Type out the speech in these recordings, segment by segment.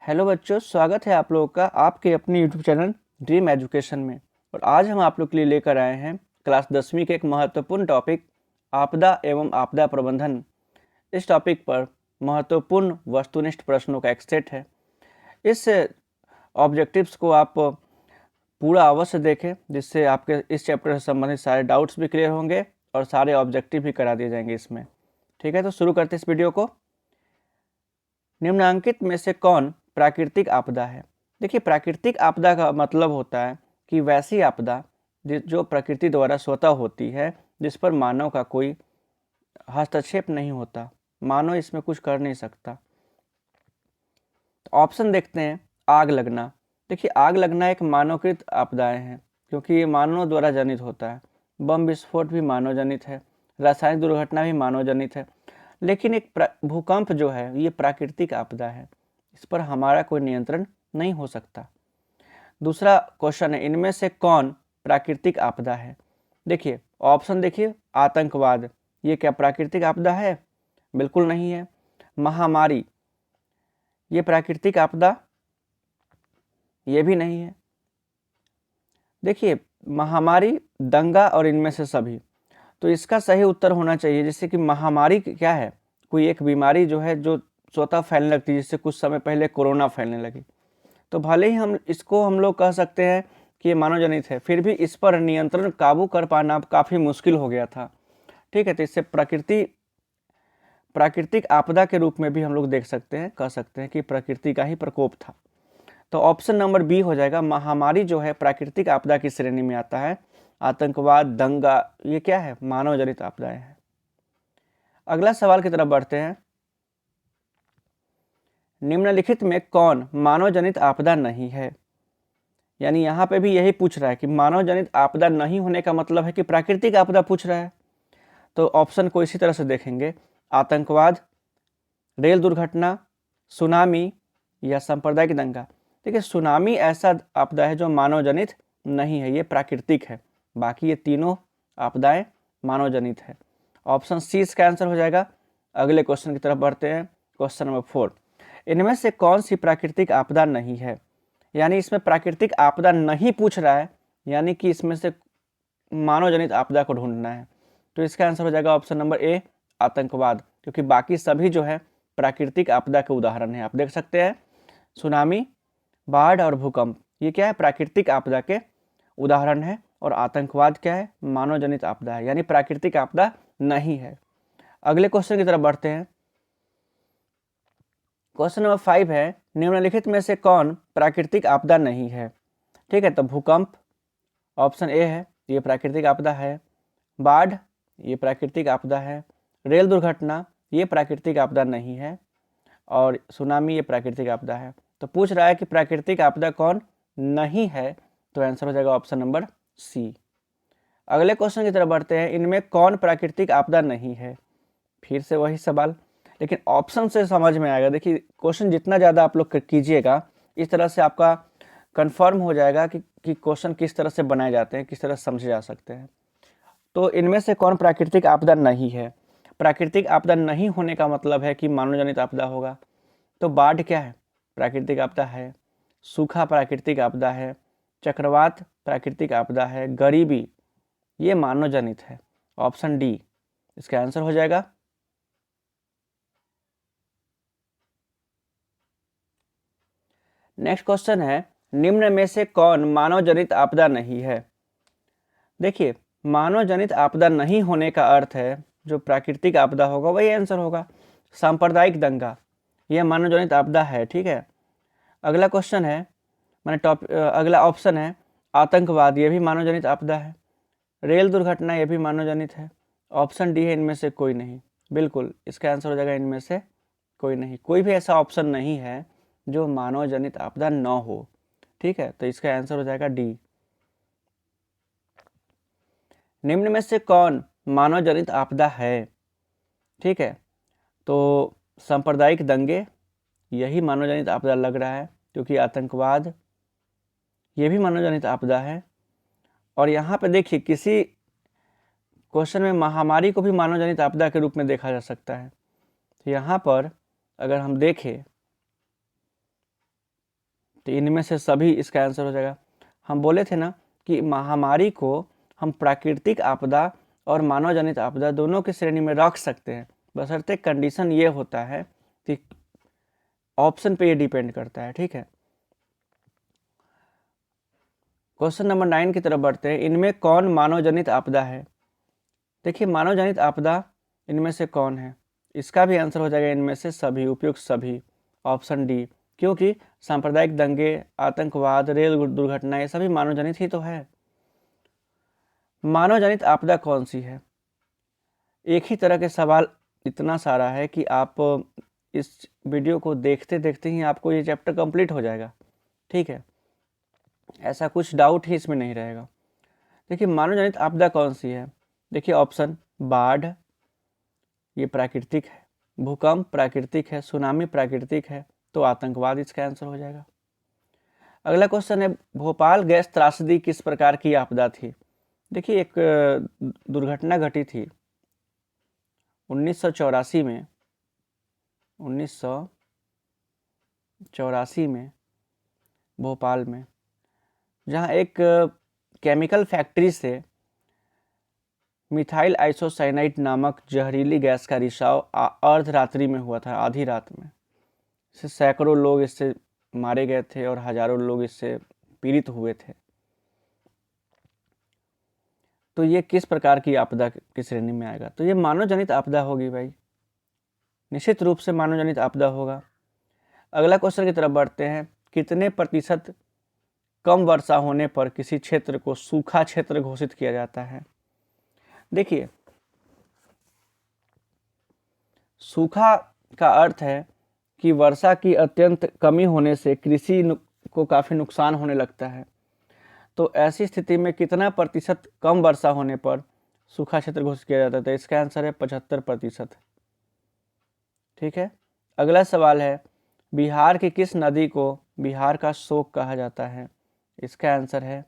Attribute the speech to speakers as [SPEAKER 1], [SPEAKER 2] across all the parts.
[SPEAKER 1] Hello बच्चों, स्वागत है आप लोगों का आपके अपने यूट्यूब चैनल ड्रीम एजुकेशन में। और आज हम आप लोग के लिए लेकर आए हैं क्लास 10वीं के एक महत्वपूर्ण टॉपिक आपदा एवं आपदा प्रबंधन। इस टॉपिक पर महत्वपूर्ण वस्तुनिष्ठ प्रश्नों का एक सेट है। इस ऑब्जेक्टिव्स को आप पूरा अवश्य देखें, जिससे आपके इस चैप्टर से संबंधित सारे डाउट्स भी क्लियर होंगे और सारे ऑब्जेक्टिव भी करा दिए जाएंगे इसमें। ठीक है, तो शुरू करते हैं इस वीडियो को। निम्नांकित में से कौन प्राकृतिक आपदा है? देखिए, प्राकृतिक आपदा का मतलब होता है कि वैसी आपदा जो प्रकृति द्वारा स्वतः होती है, जिस पर मानव का कोई हस्तक्षेप नहीं होता, मानव इसमें कुछ कर नहीं सकता। तो ऑप्शन देखते हैं। आग लगना। देखिए, आग लगना एक मानवकृत आपदाएं हैं, क्योंकि ये मानव द्वारा जनित होता है। बम विस्फोट भी मानव जनित है, रासायनिक दुर्घटना भी मानव जनित है। लेकिन एक भूकंप जो है ये प्राकृतिक आपदा है, इस पर हमारा कोई नियंत्रण नहीं हो सकता। दूसरा क्वेश्चन है, इनमें से कौन प्राकृतिक आपदा है? देखिए ऑप्शन देखिए। आतंकवाद, ये क्या प्राकृतिक आपदा है? बिल्कुल नहीं है। महामारी, ये प्राकृतिक आपदा? ये भी नहीं है। देखिए, महामारी, दंगा और इनमें से सभी। तो इसका सही उत्तर होना चाहिए, जैसे कि महामारी क्या है? कोई एक बीमारी जो है जो स्वतः फैलने लगती है, जिससे कुछ समय पहले कोरोना फैलने लगी। तो भले ही हम लोग कह सकते हैं कि ये मानव जनित है, फिर भी इस पर नियंत्रण काबू कर पाना काफ़ी मुश्किल हो गया था। ठीक है, तो इससे प्राकृतिक आपदा के रूप में भी हम लोग देख सकते हैं, कह सकते हैं कि प्रकृति का ही प्रकोप था। तो ऑप्शन नंबर बी हो जाएगा। महामारी जो है प्राकृतिक आपदा की श्रेणी में आता है। आतंकवाद, दंगा, ये क्या है? मानव जनित आपदाएं हैं। अगला सवाल की तरफ बढ़ते हैं। निम्नलिखित में कौन मानव जनित आपदा नहीं है? यानी यहाँ पे भी यही पूछ रहा है कि मानव जनित आपदा नहीं होने का मतलब है कि प्राकृतिक आपदा पूछ रहा है। तो ऑप्शन को इसी तरह से देखेंगे। आतंकवाद, रेल दुर्घटना, सुनामी या सांप्रदायिक दंगा। देखिए, सुनामी ऐसा आपदा है जो मानव जनित नहीं है, ये प्राकृतिक है। बाकी ये तीनों आपदाएं मानव जनित है। ऑप्शन सी इसका आंसर हो जाएगा। अगले क्वेश्चन की तरफ बढ़ते हैं। क्वेश्चन नंबर 4, इनमें से कौन सी प्राकृतिक आपदा नहीं है? यानी इसमें प्राकृतिक आपदा नहीं पूछ रहा है, यानी कि इसमें से मानव जनित आपदा को ढूंढना है। तो इसका आंसर हो जाएगा ऑप्शन नंबर ए, आतंकवाद, क्योंकि बाकी सभी जो है प्राकृतिक आपदा के उदाहरण है। आप देख सकते हैं, सुनामी, बाढ़ और भूकंप, ये क्या है? प्राकृतिक आपदा के उदाहरण है। और आतंकवाद क्या है? मानव जनित आपदा है, यानी प्राकृतिक आपदा नहीं है। अगले क्वेश्चन की तरफ बढ़ते हैं। क्वेश्चन नंबर 5 है, निम्नलिखित में से कौन प्राकृतिक आपदा नहीं है? ठीक है, तो भूकंप ऑप्शन ए है, ये प्राकृतिक आपदा है। बाढ़, ये प्राकृतिक आपदा है। रेल दुर्घटना, ये प्राकृतिक आपदा नहीं है। और सुनामी, ये प्राकृतिक आपदा है। तो पूछ रहा है कि प्राकृतिक आपदा कौन नहीं है, तो आंसर हो जाएगा ऑप्शन नंबर सी। अगले क्वेश्चन की तरफ बढ़ते हैं। इनमें कौन प्राकृतिक आपदा नहीं है? फिर से वही सवाल, लेकिन ऑप्शन से समझ में आएगा। देखिए, क्वेश्चन जितना ज़्यादा आप लोग कीजिएगा, इस तरह से आपका कंफर्म हो जाएगा कि क्वेश्चन किस तरह से बनाए जाते हैं, किस तरह से समझे जा सकते हैं। तो इनमें से कौन प्राकृतिक आपदा नहीं है? प्राकृतिक आपदा नहीं होने का मतलब है कि मानव जनित आपदा होगा। तो बाढ़ क्या है? प्राकृतिक आपदा है। सूखा प्राकृतिक आपदा है। चक्रवात प्राकृतिक आपदा है। गरीबी, ये मानव जनित है। ऑप्शन डी इसका आंसर हो जाएगा। नेक्स्ट क्वेश्चन है, निम्न में से कौन मानव जनित आपदा नहीं है? देखिए, मानव जनित आपदा नहीं होने का अर्थ है जो प्राकृतिक आपदा होगा वही आंसर होगा। सांप्रदायिक दंगा, यह मानव जनित आपदा है। ठीक है, अगला क्वेश्चन है, अगला ऑप्शन है आतंकवाद, ये भी मानव जनित आपदा है। रेल दुर्घटना, ये भी मानव जनित है। ऑप्शन डी है इनमें से कोई नहीं। बिल्कुल, इसका आंसर हो जाएगा इनमें से कोई नहीं। कोई भी ऐसा ऑप्शन नहीं है जो मानव जनित आपदा न हो। ठीक है, तो इसका आंसर हो जाएगा डी। निम्न में से कौन मानव जनित आपदा है? ठीक है, तो सांप्रदायिक दंगे, यही मानव जनित आपदा लग रहा है, क्योंकि आतंकवाद ये भी मानव जनित आपदा है। और यहाँ पे देखिए, किसी क्वेश्चन में महामारी को भी मानव जनित आपदा के रूप में देखा जा सकता है। तो यहाँ पर अगर हम देखें तो इनमें से सभी इसका आंसर हो जाएगा। हम बोले थे ना कि महामारी को हम प्राकृतिक आपदा और मानव जनित आपदा दोनों की श्रेणी में रख सकते हैं, बशर्ते कंडीशन ये होता है कि ऑप्शन पे ये डिपेंड करता है। ठीक है, क्वेश्चन नंबर 9 की तरफ बढ़ते हैं। इनमें कौन मानव जनित आपदा है? देखिए, मानव जनित आपदा इनमें से कौन है? इसका भी आंसर हो जाएगा इनमें से सभी, उपयुक्त सभी, ऑप्शन डी। क्योंकि सांप्रदायिक दंगे, आतंकवाद, रेल दुर्घटना, ये सभी मानव जनित ही तो है। मानव जनित आपदा कौन सी है? एक ही तरह के सवाल इतना सारा है कि आप इस वीडियो को देखते देखते ही आपको ये चैप्टर कंप्लीट हो जाएगा। ठीक है, ऐसा कुछ डाउट ही इसमें नहीं रहेगा। देखिए, मानव जनित आपदा कौन सी है? देखिए ऑप्शन, बाढ़ ये प्राकृतिक है, भूकंप प्राकृतिक है, सुनामी प्राकृतिक है, तो आतंकवाद इसका आंसर हो जाएगा। अगला क्वेश्चन है, भोपाल गैस त्रासदी किस प्रकार की आपदा थी? देखिए, एक दुर्घटना घटी थी 1984 में, 1984 में भोपाल में, जहां एक केमिकल फैक्ट्री से मिथाइल आइसोसाइनाइड नामक जहरीली गैस का रिसाव अर्धरात्रि में हुआ था, आधी रात में। इससे सैकड़ों लोग इससे मारे गए थे और हजारों लोग इससे पीड़ित हुए थे। तो ये किस प्रकार की आपदा की श्रेणी में आएगा? तो ये मानव जनित आपदा होगी भाई, निश्चित रूप से मानव जनित आपदा होगा। अगला क्वेश्चन की तरफ बढ़ते हैं। कितने प्रतिशत कम वर्षा होने पर किसी क्षेत्र को सूखा क्षेत्र घोषित किया जाता है? देखिए, सूखा का अर्थ है कि वर्षा की अत्यंत कमी होने से कृषि को काफ़ी नुकसान होने लगता है। तो ऐसी स्थिति में कितना प्रतिशत कम वर्षा होने पर सूखा क्षेत्र घोषित किया जाता है? तो इसका आंसर है 75%। ठीक है, अगला सवाल है, बिहार की किस नदी को बिहार का शोक कहा जाता है? इसका आंसर है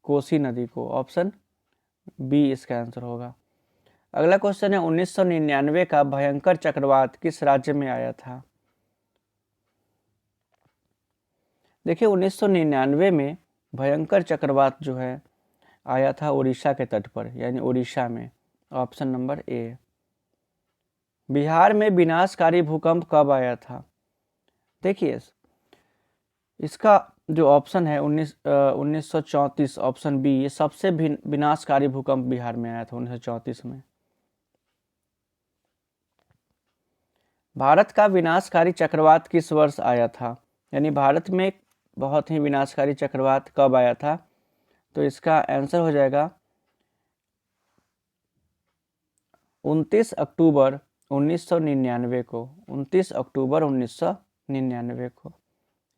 [SPEAKER 1] कोसी नदी को, ऑप्शन बी इसका आंसर होगा। अगला क्वेश्चन है, 1999 का भयंकर चक्रवात किस राज्य में आया था? देखिए, 1999 में भयंकर चक्रवात जो है आया था उड़ीसा के तट पर, यानी उड़ीसा में, ऑप्शन नंबर ए। बिहार में विनाशकारी भूकंप कब आया था? देखिए, इसका जो ऑप्शन है 1934, ऑप्शन बी, ये सबसे विनाशकारी भूकंप बिहार में आया था 1934 में। भारत का विनाशकारी चक्रवात किस वर्ष आया था? यानी भारत में बहुत ही विनाशकारी चक्रवात कब आया था? तो इसका आंसर हो जाएगा 29 अक्टूबर 1999 को, 29 अक्टूबर 1999 को,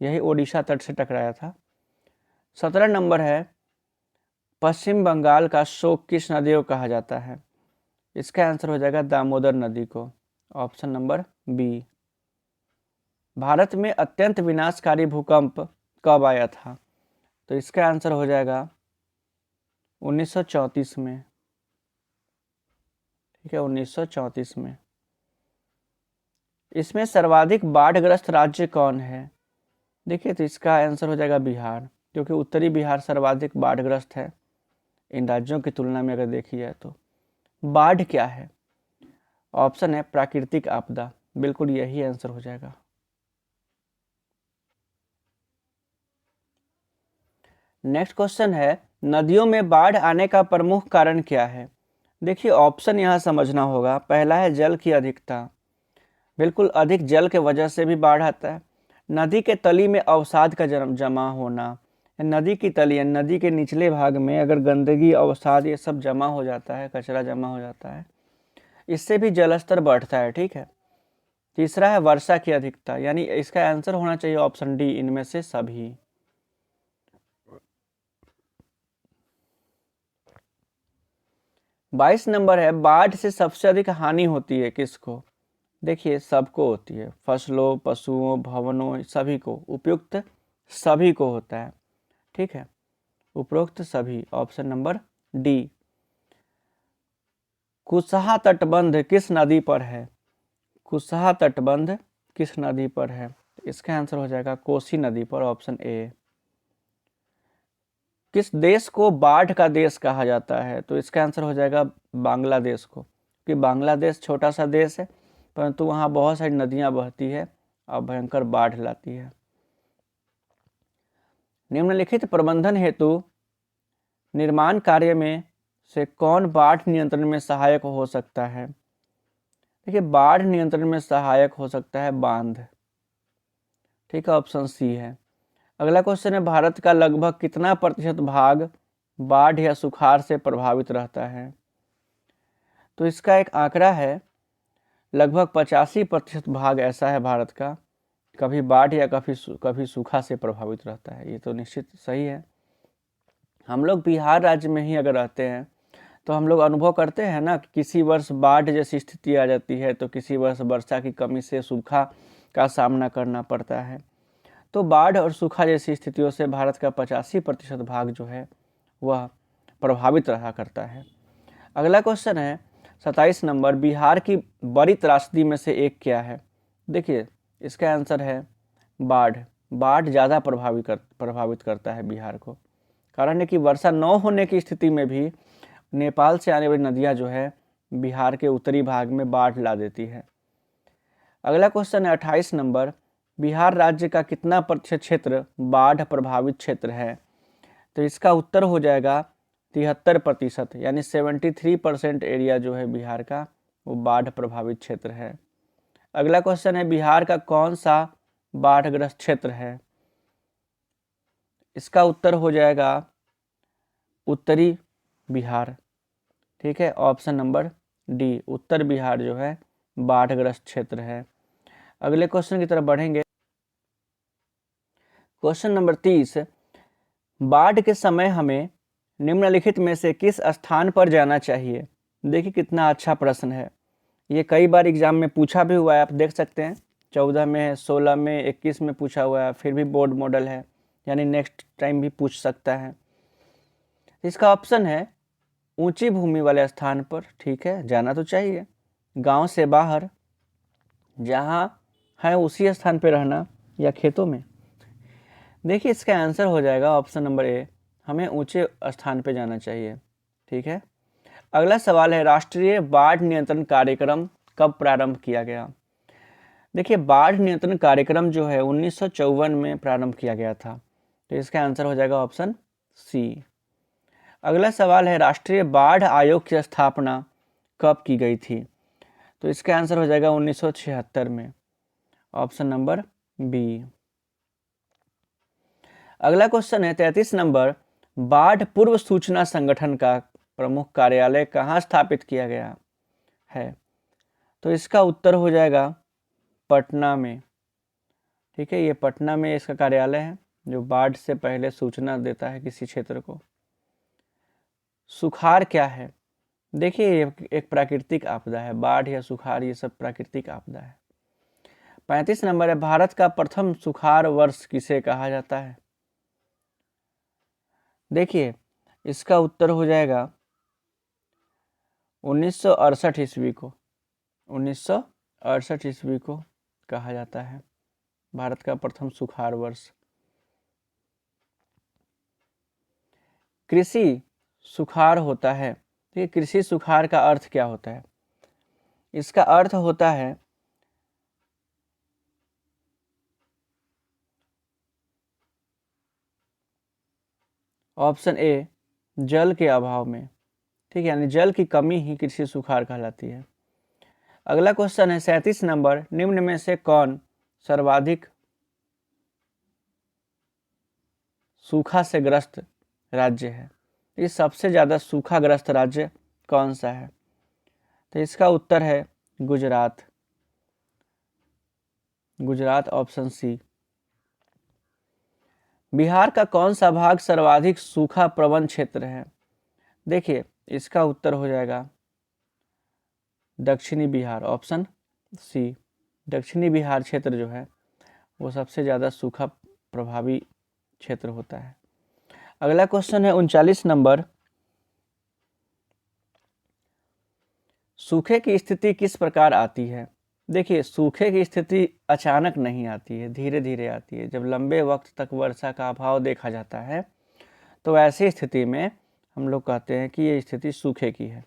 [SPEAKER 1] यही ओडिशा तट से टकराया था। 17 नंबर है, पश्चिम बंगाल का शोक किस नदी को कहा जाता है? इसका आंसर हो जाएगा दामोदर नदी को, ऑप्शन नंबर बी। भारत में अत्यंत विनाशकारी भूकंप कब आया था? तो इसका आंसर हो जाएगा 1934 में। ठीक है, 1934 में। इसमें सर्वाधिक बाढ़ग्रस्त राज्य कौन है? देखिए, तो इसका आंसर हो जाएगा बिहार, क्योंकि उत्तरी बिहार सर्वाधिक बाढ़ग्रस्त है इन राज्यों की तुलना में अगर देखी जाए तो। बाढ़ क्या है? ऑप्शन है प्राकृतिक आपदा, बिल्कुल यही आंसर हो जाएगा। नेक्स्ट क्वेश्चन है, नदियों में बाढ़ आने का प्रमुख कारण क्या है? देखिए, ऑप्शन यहाँ समझना होगा। पहला है जल की अधिकता, बिल्कुल अधिक जल के वजह से भी बाढ़ आता है। नदी के तली में अवसाद का जमा होना, नदी की तली, नदी के निचले भाग में अगर गंदगी, अवसाद ये सब जमा हो जाता है, कचरा जमा हो जाता है, इससे भी जलस्तर बढ़ता है। ठीक है, तीसरा है वर्षा की अधिकता, यानी इसका आंसर होना चाहिए ऑप्शन डी, इनमें से सभी। बाईस नंबर है, बाढ़ से सबसे अधिक हानि होती है किसको? देखिए, सबको होती है, फसलों, पशुओं, भवनों, सभी को, उपयुक्त सभी को होता है। ठीक है, उपरोक्त सभी, ऑप्शन नंबर डी। कुशहा तटबंध किस नदी पर है? कुशहा तटबंध किस नदी पर है? इसका आंसर हो जाएगा कोसी नदी पर, ऑप्शन ए। किस देश को बाढ़ का देश कहा जाता है? तो इसका आंसर हो जाएगा बांग्लादेश को, क्योंकि बांग्लादेश छोटा सा देश है परंतु वहाँ बहुत सारी नदियाँ बहती है और भयंकर बाढ़ लाती है। निम्नलिखित प्रबंधन हेतु निर्माण कार्य में से कौन बाढ़ नियंत्रण में सहायक हो सकता है? देखिए, बाढ़ नियंत्रण में सहायक हो सकता है बांध। ठीक है, ऑप्शन सी है। अगला क्वेश्चन है, भारत का लगभग कितना प्रतिशत भाग बाढ़ या सुखाड़ से प्रभावित रहता है? तो इसका एक आंकड़ा है, लगभग 85% भाग ऐसा है भारत का कभी बाढ़ या कभी सूखा से प्रभावित रहता है। ये तो निश्चित सही है। हम लोग बिहार राज्य में ही अगर रहते हैं तो हम लोग अनुभव करते हैं ना कि किसी वर्ष बाढ़ जैसी स्थिति आ जाती है तो किसी वर्ष वर्षा की कमी से सूखा का सामना करना पड़ता है। तो बाढ़ और सूखा जैसी स्थितियों से भारत का 85% भाग जो है वह प्रभावित रहा करता है। अगला क्वेश्चन है 27 नंबर, बिहार की बड़ी त्रासदी में से एक क्या है? देखिए, इसका आंसर है बाढ़। बाढ़ ज़्यादा प्रभावित करता है बिहार को। कारण है कि वर्षा न होने की स्थिति में भी नेपाल से आने वाली नदियाँ जो है बिहार के उत्तरी भाग में बाढ़ ला देती है। अगला क्वेश्चन है 28 नंबर, बिहार राज्य का कितना प्रतिशत क्षेत्र बाढ़ प्रभावित क्षेत्र है? तो इसका उत्तर हो जाएगा 73%, यानी 73% एरिया जो है बिहार का वो बाढ़ प्रभावित क्षेत्र है। अगला क्वेश्चन है, बिहार का कौन सा बाढ़ग्रस्त क्षेत्र है? इसका उत्तर हो जाएगा उत्तरी बिहार। ठीक है, ऑप्शन नंबर डी, उत्तर बिहार जो है बाढ़ग्रस्त क्षेत्र है। अगले क्वेश्चन की तरफ बढ़ेंगे। क्वेश्चन नंबर 30, बाढ़ के समय हमें निम्नलिखित में से किस स्थान पर जाना चाहिए? देखिए कितना अच्छा प्रश्न है। ये कई बार एग्जाम में पूछा भी हुआ है, आप देख सकते हैं 14 में, 16 में, 21 में पूछा हुआ है, फिर भी बोर्ड मॉडल है, यानी नेक्स्ट टाइम भी पूछ सकता है। इसका ऑप्शन है ऊंची भूमि वाले स्थान पर। ठीक है, जाना तो चाहिए। गांव से बाहर, जहां है उसी स्थान पर रहना, या खेतों में। देखिए, इसका आंसर हो जाएगा ऑप्शन नंबर ए, हमें ऊंचे स्थान पर जाना चाहिए। ठीक है, अगला सवाल है, राष्ट्रीय बाढ़ नियंत्रण कार्यक्रम कब प्रारंभ किया गया? देखिए, बाढ़ नियंत्रण कार्यक्रम जो है 1954 में प्रारंभ किया गया था। तो इसका आंसर हो जाएगा ऑप्शन सी। अगला सवाल है, राष्ट्रीय बाढ़ आयोग की स्थापना कब की गई थी? तो इसका आंसर हो जाएगा 1976 में, ऑप्शन नंबर बी। अगला क्वेश्चन है 33 नंबर, बाढ़ पूर्व सूचना संगठन का प्रमुख कार्यालय कहाँ स्थापित किया गया है? तो इसका उत्तर हो जाएगा पटना में। ठीक है, ये पटना में इसका कार्यालय है जो बाढ़ से पहले सूचना देता है किसी क्षेत्र को। सुखाड़ क्या है? देखिए, ये एक प्राकृतिक आपदा है। बाढ़ या सुखाड़ ये सब प्राकृतिक आपदा है। 35 नंबर है, भारत का प्रथम सुखाड़ वर्ष किसे कहा जाता है? देखिए, इसका उत्तर हो जाएगा 1968 ईस्वी को। 1968 ईस्वी को कहा जाता है भारत का प्रथम सुखाड़ वर्ष। कृषि सुखाड़ होता है, ठीक, कृषि सुखाड़ का अर्थ क्या होता है? इसका अर्थ होता है ऑप्शन ए, जल के अभाव में। ठीक है, यानी जल की कमी ही कृषि सुखाड़ कहलाती है। अगला क्वेश्चन है 37 नंबर, निम्न में से कौन सर्वाधिक सूखा से ग्रस्त राज्य है? ये सबसे ज़्यादा सूखाग्रस्त राज्य कौन सा है? तो इसका उत्तर है गुजरात। Gujarat, option C. बिहार का कौन सा भाग सर्वाधिक सूखा प्रवण क्षेत्र है? देखिए, इसका उत्तर हो जाएगा दक्षिणी बिहार, ऑप्शन सी। दक्षिणी बिहार क्षेत्र जो है वो सबसे ज़्यादा सूखा प्रभावी क्षेत्र होता है। अगला क्वेश्चन है 39 नंबर, सूखे की स्थिति किस प्रकार आती है? देखिए, सूखे की स्थिति अचानक नहीं आती है, धीरे धीरे आती है। जब लंबे वक्त तक वर्षा का अभाव देखा जाता है तो ऐसी स्थिति में हम लोग कहते हैं कि ये स्थिति सूखे की है।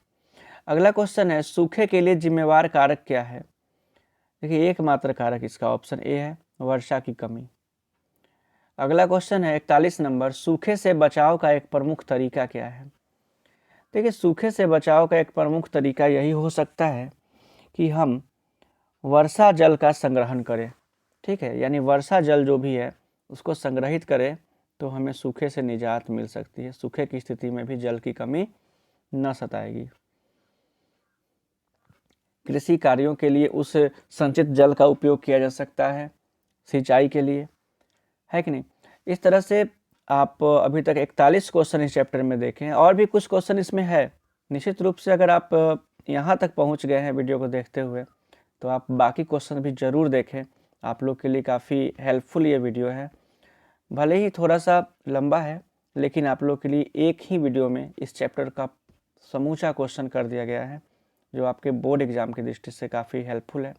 [SPEAKER 1] अगला क्वेश्चन है, सूखे के लिए जिम्मेवार कारक क्या है? देखिए, एकमात्र कारक इसका ऑप्शन ए है, वर्षा की कमी। अगला क्वेश्चन है 41 नंबर, सूखे से बचाव का एक प्रमुख तरीका क्या है? देखिए, सूखे से बचाव का एक प्रमुख तरीका यही हो सकता है कि हम वर्षा जल का संग्रहण करें। ठीक है, यानी वर्षा जल जो भी है उसको संग्रहित करें तो हमें सूखे से निजात मिल सकती है। सूखे की स्थिति में भी जल की कमी न सताएगी। कृषि कार्यों के लिए उस संचित जल का उपयोग किया जा सकता है, सिंचाई के लिए, है कि नहीं? इस तरह से आप अभी तक 41 क्वेश्चन इस चैप्टर में देखें। और भी कुछ क्वेश्चन इसमें है। निश्चित रूप से अगर आप यहाँ तक पहुँच गए हैं वीडियो को देखते हुए तो आप बाकी क्वेश्चन भी ज़रूर देखें। आप लोग के लिए काफ़ी हेल्पफुल ये वीडियो है। भले ही थोड़ा सा लंबा है लेकिन आप लोग के लिए एक ही वीडियो में इस चैप्टर का समूचा क्वेश्चन कर दिया गया है जो आपके बोर्ड एग्जाम की दृष्टि से काफ़ी हेल्पफुल है।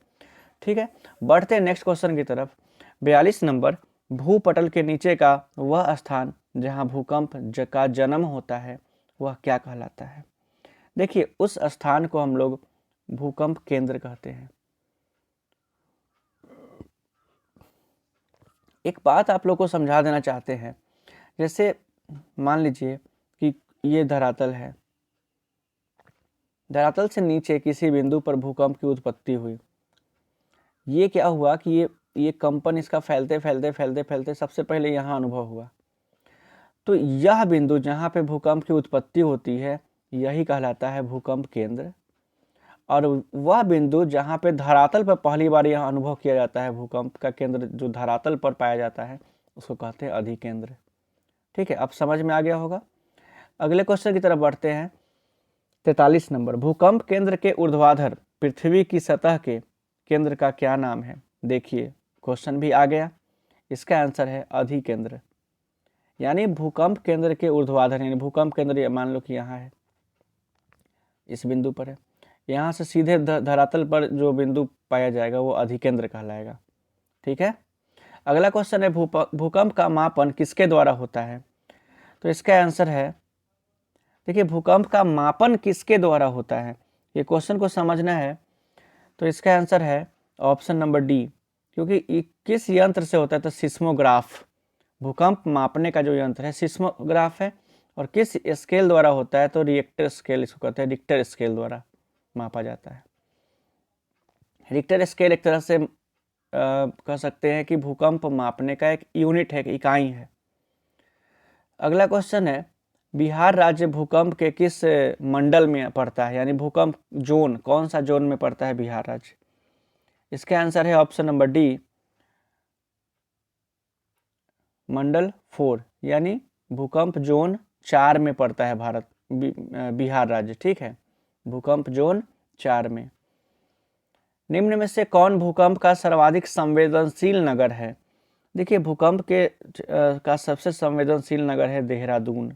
[SPEAKER 1] ठीक है, बढ़ते हैं नेक्स्ट क्वेश्चन की तरफ। 42 नंबर, भूपटल के नीचे का वह स्थान जहां भूकंप का जन्म होता है वह क्या कहलाता है? देखिए, उस स्थान को हम लोग भूकंप केंद्र कहते हैं। एक बात आप लोग को समझा देना चाहते हैं, जैसे मान लीजिए कि ये धरातल है, धरातल से नीचे किसी बिंदु पर भूकंप की उत्पत्ति हुई। ये क्या हुआ कि ये कंपन इसका फैलते फैलते फैलते फैलते सबसे पहले यहाँ अनुभव हुआ। तो यह बिंदु जहाँ पे भूकंप की उत्पत्ति होती है यही कहलाता है भूकंप केंद्र। और वह बिंदु जहाँ पे धरातल पर पहली बार यह अनुभव किया जाता है भूकंप का केंद्र जो धरातल पर पाया जाता है उसको कहते हैं अधिकेंद्र। ठीक है, अब समझ में आ गया होगा। अगले क्वेश्चन की तरफ बढ़ते हैं। 43 नंबर, भूकंप केंद्र के ऊर्ध्वाधर पृथ्वी की सतह के केंद्र का क्या नाम है? देखिए, क्वेश्चन भी आ गया। इसका आंसर है अधिकेंद्र। यानी भूकंप केंद्र के ऊर्ध्वाधर, यानी भूकंप केंद्र मान लो कि यहाँ है, इस बिंदु पर है, यहाँ से सीधे धरातल पर जो बिंदु पाया जाएगा वो अधिकेंद्र कहलाएगा। ठीक है, अगला क्वेश्चन है भूकंप का मापन किसके द्वारा होता है? तो इसका आंसर है, देखिए, भूकंप का मापन किसके द्वारा होता है, ये क्वेश्चन को समझना है। तो इसका आंसर है ऑप्शन नंबर डी, क्योंकि किस यंत्र से होता है? तो सिस्मोग्राफ। भूकंप मापने का जो यंत्र है सिस्मोग्राफ है। और किस स्केल द्वारा होता है? तो रिएक्टर स्केल, इसको कहते हैं रिक्टर स्केल द्वारा मापा जाता है। रिक्टर स्केल एक तरह से कह सकते हैं कि भूकंप मापने का एक यूनिट है, एक इकाई है। अगला क्वेश्चन है, बिहार राज्य भूकंप के किस मंडल में पड़ता है? यानी भूकंप जोन, कौन सा जोन में पड़ता है बिहार राज्य? इसका आंसर है ऑप्शन नंबर डी, मंडल 4, यानी भूकंप जोन 4 में पड़ता है बिहार राज्य। ठीक है, भूकंप जोन 4 में। निम्न में से कौन भूकंप का सर्वाधिक संवेदनशील नगर है? देखिए, भूकंप का सबसे संवेदनशील नगर है देहरादून।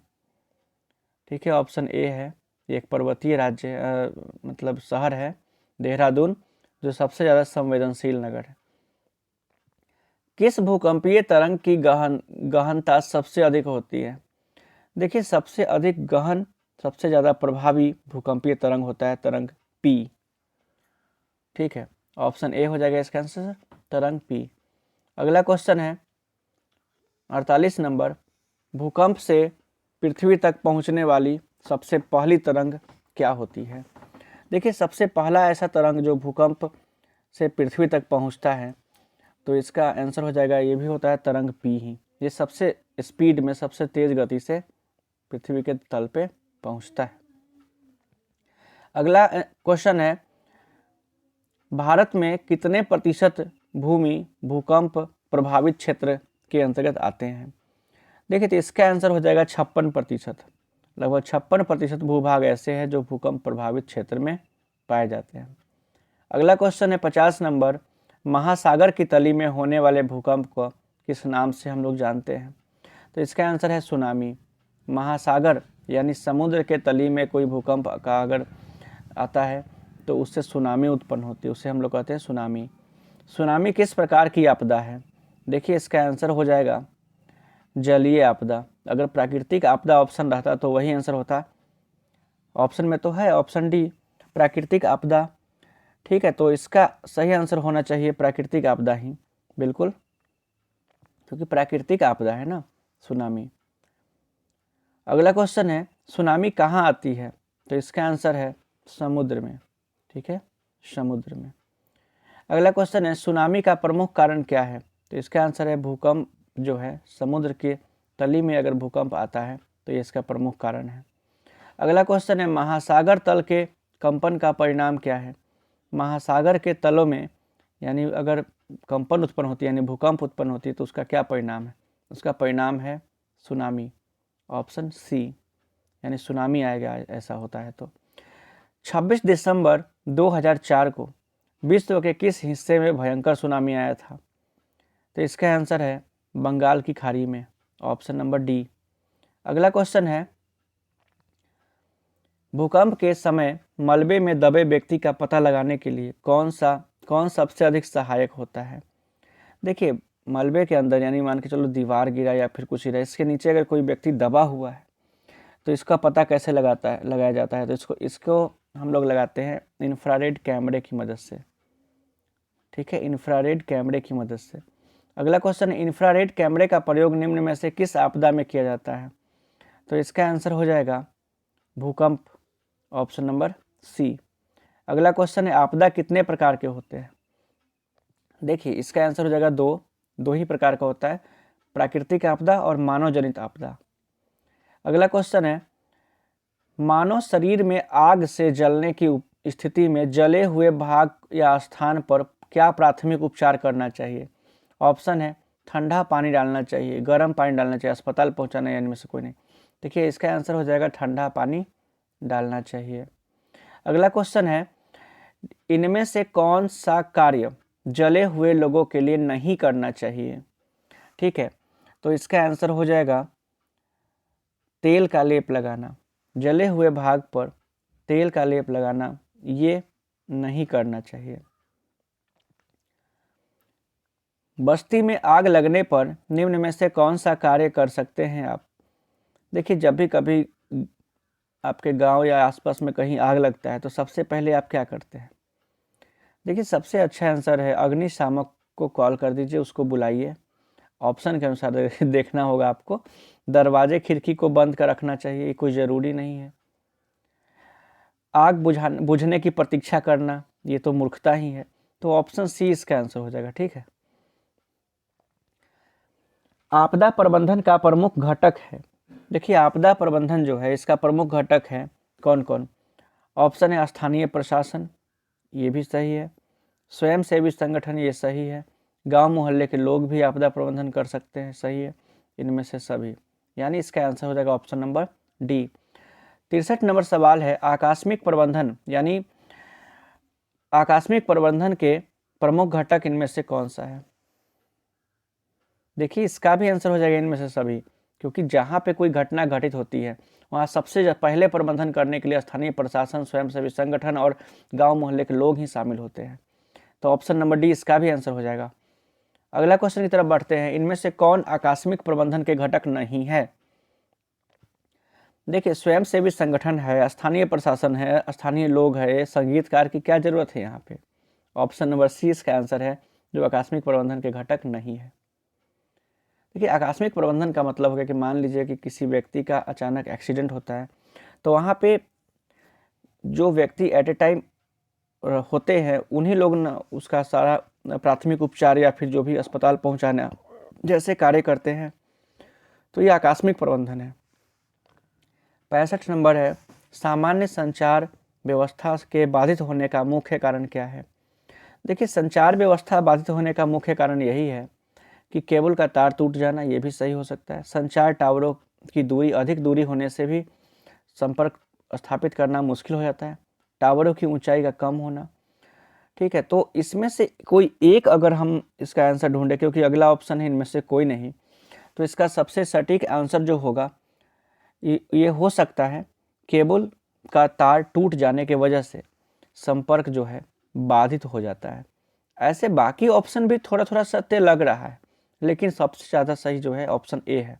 [SPEAKER 1] ठीक है, ऑप्शन ए है। एक पर्वतीय राज्य मतलब शहर है देहरादून जो सबसे ज़्यादा संवेदनशील नगर है। किस भूकंपीय तरंग की गहनता सबसे अधिक होती है? देखिए, सबसे अधिक गहन, सबसे ज़्यादा प्रभावी भूकंपीय तरंग होता है तरंग पी। ठीक है, ऑप्शन ए हो जाएगा इसका आंसर, तरंग पी। अगला क्वेश्चन है 48 नंबर, भूकंप से पृथ्वी तक पहुंचने वाली सबसे पहली तरंग क्या होती है? देखिए, सबसे पहला ऐसा तरंग जो भूकंप से पृथ्वी तक पहुंचता है तो इसका आंसर हो जाएगा, ये भी होता है तरंग पी ही। ये सबसे स्पीड में, सबसे तेज गति से पृथ्वी के तल पे पहुंचता है। अगला क्वेश्चन है, भारत में कितने प्रतिशत भूमि भूकंप प्रभावित क्षेत्र के अंतर्गत आते हैं? देखिए, तो इसका आंसर हो जाएगा 56%। लगभग 56% भूभाग ऐसे हैं जो भूकंप प्रभावित क्षेत्र में पाए जाते हैं। अगला क्वेश्चन है 50 नंबर, महासागर की तली में होने वाले भूकंप को किस नाम से हम लोग जानते हैं? तो इसका आंसर है सुनामी। महासागर यानी समुद्र के तली में कोई भूकंप का अगर आता है तो उससे सुनामी उत्पन्न होती है, उसे हम लोग कहते हैं सुनामी। सुनामी किस प्रकार की आपदा है? देखिए इसका आंसर हो जाएगा जलीय आपदा। अगर प्राकृतिक आपदा ऑप्शन रहता तो वही आंसर होता, ऑप्शन में तो है ऑप्शन डी प्राकृतिक आपदा। ठीक है, तो इसका सही आंसर होना चाहिए प्राकृतिक आपदा ही, बिल्कुल, क्योंकि प्राकृतिक आपदा है ना सुनामी। अगला क्वेश्चन है सुनामी कहाँ आती है? तो इसका आंसर है समुद्र में। ठीक है, समुद्र में। अगला क्वेश्चन है सुनामी का प्रमुख कारण क्या है? तो इसका आंसर है भूकंप जो है, समुद्र के तली में अगर भूकंप आता है तो ये इसका प्रमुख कारण है। अगला क्वेश्चन है महासागर तल के कंपन का परिणाम क्या है? महासागर के तलों में यानी अगर कंपन उत्पन्न होती है यानी भूकंप उत्पन्न होती है तो उसका क्या परिणाम है? उसका परिणाम है सुनामी, ऑप्शन सी, यानी सुनामी आएगा ऐसा होता है तो। 26 दिसंबर 2004 को विश्व के किस हिस्से में भयंकर सुनामी आया था? तो इसका आंसर है बंगाल की खाड़ी में, ऑप्शन नंबर डी। अगला क्वेश्चन है भूकंप के समय मलबे में दबे व्यक्ति का पता लगाने के लिए कौन सबसे अधिक सहायक होता है? देखिए मलबे के अंदर यानी मान के चलो दीवार गिरा या फिर कुछ गिरा, इसके नीचे अगर कोई व्यक्ति दबा हुआ है तो इसका पता कैसे लगाया जाता है? तो इसको हम लोग लगाते हैं इंफ्रारेड कैमरे की मदद से। ठीक है, इंफ्रारेड कैमरे की मदद से। अगला क्वेश्चन है इंफ्रारेड कैमरे का प्रयोग निम्न में से किस आपदा में किया जाता है? तो इसका आंसर हो जाएगा भूकंप, ऑप्शन नंबर सी। अगला क्वेश्चन है आपदा कितने प्रकार के होते हैं? देखिए इसका आंसर हो जाएगा दो ही प्रकार का होता है, प्राकृतिक आपदा और मानव जनित आपदा। अगला क्वेश्चन है मानव शरीर में आग से जलने की स्थिति में जले हुए भाग या स्थान पर क्या प्राथमिक उपचार करना चाहिए? ऑप्शन है ठंडा पानी डालना चाहिए, गर्म पानी डालना चाहिए, अस्पताल पहुंचाना या इनमें से कोई नहीं। देखिए इसका आंसर हो जाएगा ठंडा पानी डालना चाहिए। अगला क्वेश्चन है इनमें से कौन सा कार्य जले हुए लोगों के लिए नहीं करना चाहिए? ठीक है, तो इसका आंसर हो जाएगा तेल का लेप लगाना। जले हुए भाग पर तेल का लेप लगाना ये नहीं करना चाहिए। बस्ती में आग लगने पर निम्न में से कौन सा कार्य कर सकते हैं आप? देखिए जब भी कभी आपके गांव या आसपास में कहीं आग लगता है तो सबसे पहले आप क्या करते हैं? देखिए सबसे अच्छा आंसर है अग्निशामक को कॉल कर दीजिए, उसको बुलाइए। ऑप्शन के अनुसार देखना होगा आपको। दरवाजे खिड़की को बंद कर रखना चाहिए, ये कोई ज़रूरी नहीं है। आग बुझने की प्रतीक्षा करना ये तो मूर्खता ही है, तो ऑप्शन सी इसका आंसर हो जाएगा। ठीक है, आपदा प्रबंधन का प्रमुख घटक है। देखिए आपदा प्रबंधन जो है इसका प्रमुख घटक है कौन कौन? ऑप्शन है स्थानीय प्रशासन, ये भी सही है। स्वयंसेवी संगठन, ये सही है। गांव मोहल्ले के लोग भी आपदा प्रबंधन कर सकते हैं, सही है। इनमें से सभी, यानी इसका आंसर हो जाएगा ऑप्शन नंबर डी। 63 नंबर सवाल है आकस्मिक प्रबंधन यानी आकस्मिक प्रबंधन के प्रमुख घटक इनमें से कौन सा है? देखिए इसका भी आंसर हो जाएगा इनमें से सभी, क्योंकि जहाँ पे कोई घटना घटित होती है वहाँ सबसे पहले प्रबंधन करने के लिए स्थानीय प्रशासन, स्वयंसेवी संगठन और गांव मोहल्ले के लोग ही शामिल होते हैं। तो ऑप्शन नंबर डी इसका भी आंसर हो जाएगा। अगला क्वेश्चन की तरफ बढ़ते हैं, इनमें से कौन आकस्मिक प्रबंधन के घटक नहीं है? देखिए स्वयंसेवी संगठन है, स्थानीय प्रशासन है, स्थानीय लोग है, संगीतकार की क्या जरूरत है यहाँ पे? ऑप्शन नंबर सी इसका आंसर है, जो आकस्मिक प्रबंधन के घटक नहीं है। देखिए आकस्मिक प्रबंधन का मतलब हो गया कि मान लीजिए कि किसी व्यक्ति का अचानक एक्सीडेंट होता है तो वहाँ पे जो व्यक्ति एट ए टाइम होते हैं उन्हीं लोग न उसका सारा प्राथमिक उपचार या फिर जो भी अस्पताल पहुँचाना जैसे कार्य करते हैं, तो ये आकस्मिक प्रबंधन है। 65 नंबर है सामान्य संचार व्यवस्था के बाधित होने का मुख्य कारण क्या है? देखिए संचार व्यवस्था बाधित होने का मुख्य कारण यही है कि केबल का तार टूट जाना, ये भी सही हो सकता है। संचार टावरों की दूरी अधिक दूरी होने से भी संपर्क स्थापित करना मुश्किल हो जाता है। टावरों की ऊंचाई का कम होना। ठीक है, तो इसमें से कोई एक अगर हम इसका आंसर ढूंढे, क्योंकि अगला ऑप्शन है इनमें से कोई नहीं, तो इसका सबसे सटीक आंसर जो होगा ये हो सकता है केबल का तार टूट जाने के वजह से संपर्क जो है बाधित हो जाता है। ऐसे बाकी ऑप्शन भी थोड़ा थोड़ा सत्य लग रहा है, लेकिन सबसे ज़्यादा सही जो है ऑप्शन ए है।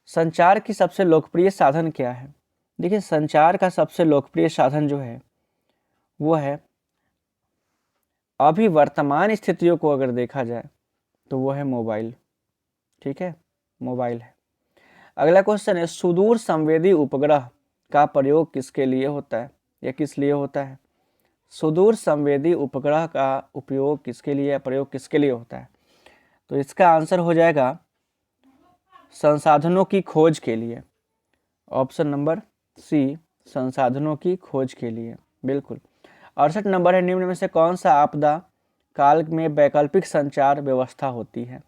[SPEAKER 1] संचार की सबसे लोकप्रिय साधन क्या है? देखिए, संचार का सबसे लोकप्रिय साधन जो है वो है, अभी वर्तमान स्थितियों को अगर देखा जाए तो वो है मोबाइल। ठीक है, मोबाइल है। अगला क्वेश्चन है, सुदूर संवेदी उपग्रह का प्रयोग किसके लिए होता है या किस लिए होता है? सुदूर संवेदी उपग्रह का उपयोग किसके लिए या प्रयोग किसके लिए होता है? तो इसका आंसर हो जाएगा संसाधनों की खोज के लिए। ऑप्शन नंबर सी, संसाधनों की खोज के लिए, बिल्कुल। 68 नंबर है, निम्न में से कौन सा आपदा काल में वैकल्पिक संचार व्यवस्था होती है?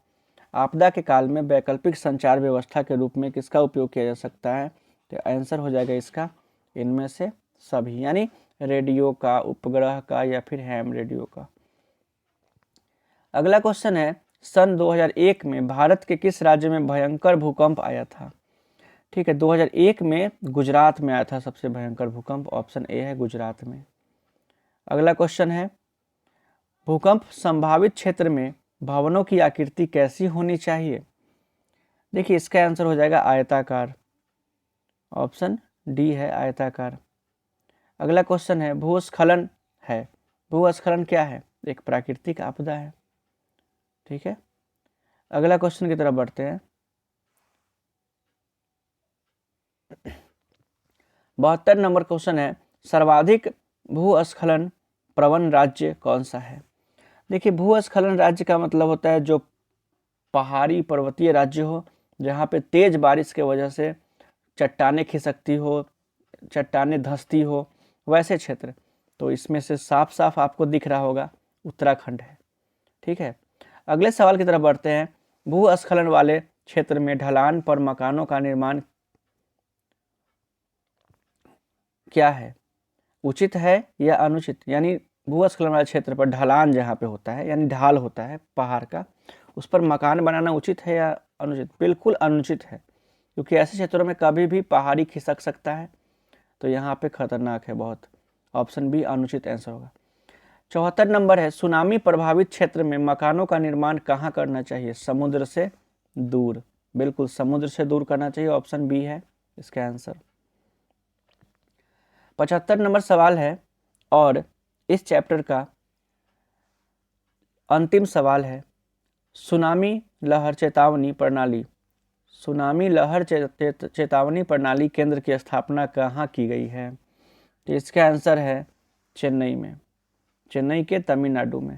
[SPEAKER 1] आपदा के काल में वैकल्पिक संचार व्यवस्था के रूप में किसका उपयोग किया जा सकता है? तो आंसर हो जाएगा इसका इनमें से सभी, यानी रेडियो का, उपग्रह का या फिर हैम रेडियो का। अगला क्वेश्चन है, सन 2001 में भारत के किस राज्य में भयंकर भूकंप आया था? ठीक है, 2001 में गुजरात में आया था सबसे भयंकर भूकंप। ऑप्शन ए है गुजरात में। अगला क्वेश्चन है, भूकंप संभावित क्षेत्र में भवनों की आकृति कैसी होनी चाहिए? देखिए, इसका आंसर हो जाएगा आयताकार। ऑप्शन डी है आयताकार। अगला क्वेश्चन है, भूस्खलन है। भूस्खलन क्या है? एक प्राकृतिक आपदा है। ठीक है, अगला क्वेश्चन की तरफ बढ़ते हैं। 72 नंबर क्वेश्चन है, सर्वाधिक भूस्खलन प्रवण राज्य कौन सा है? देखिए, भूस्खलन राज्य का मतलब होता है जो पहाड़ी पर्वतीय राज्य हो, जहाँ पे तेज बारिश के वजह से चट्टानें खिसकती हो, चट्टानें धंसती हो, वैसे क्षेत्र। तो इसमें से साफ साफ आपको दिख रहा होगा उत्तराखंड है। ठीक है, अगले सवाल की तरफ बढ़ते हैं। भूस्खलन वाले क्षेत्र में ढलान पर मकानों का निर्माण क्या है? उचित है या अनुचित? यानी भूस्खलन वाले क्षेत्र पर ढलान जहाँ पे होता है, यानी ढाल होता है पहाड़ का, उस पर मकान बनाना उचित है या अनुचित? बिल्कुल अनुचित है, क्योंकि ऐसे क्षेत्रों में कभी भी पहाड़ी खिसक सकता है, तो यहाँ पे खतरनाक है बहुत। ऑप्शन बी अनुचित आंसर होगा। 74 नंबर है, सुनामी प्रभावित क्षेत्र में मकानों का निर्माण कहाँ करना चाहिए? समुद्र से दूर। बिल्कुल समुद्र से दूर करना चाहिए। ऑप्शन बी है इसका आंसर। 75 नंबर सवाल है और इस चैप्टर का अंतिम सवाल है, सुनामी लहर चेतावनी प्रणाली, सुनामी लहर चेतावनी प्रणाली केंद्र की स्थापना कहाँ की गई है? तो इसका आंसर है चेन्नई में, चेन्नई के तमिलनाडु में।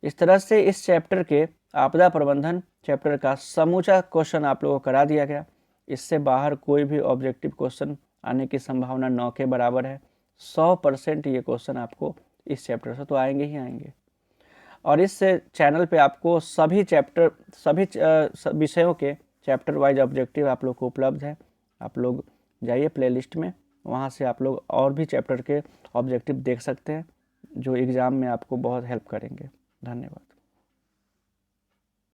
[SPEAKER 1] इस तरह से इस चैप्टर के आपदा प्रबंधन चैप्टर का समूचा क्वेश्चन आप लोगों को करा दिया गया। इससे बाहर कोई भी ऑब्जेक्टिव क्वेश्चन आने की संभावना 9 के बराबर है। 100% ये क्वेश्चन आपको इस चैप्टर से तो आएंगे ही आएंगे। और इस चैनल पे आपको सभी चैप्टर, सभी विषयों के चैप्टर वाइज ऑब्जेक्टिव आप लोग को उपलब्ध है। आप लोग जाइए प्लेलिस्ट में, वहाँ से आप लोग और भी चैप्टर के ऑब्जेक्टिव देख सकते हैं, जो एग्ज़ाम में आपको बहुत हेल्प करेंगे। धन्यवाद।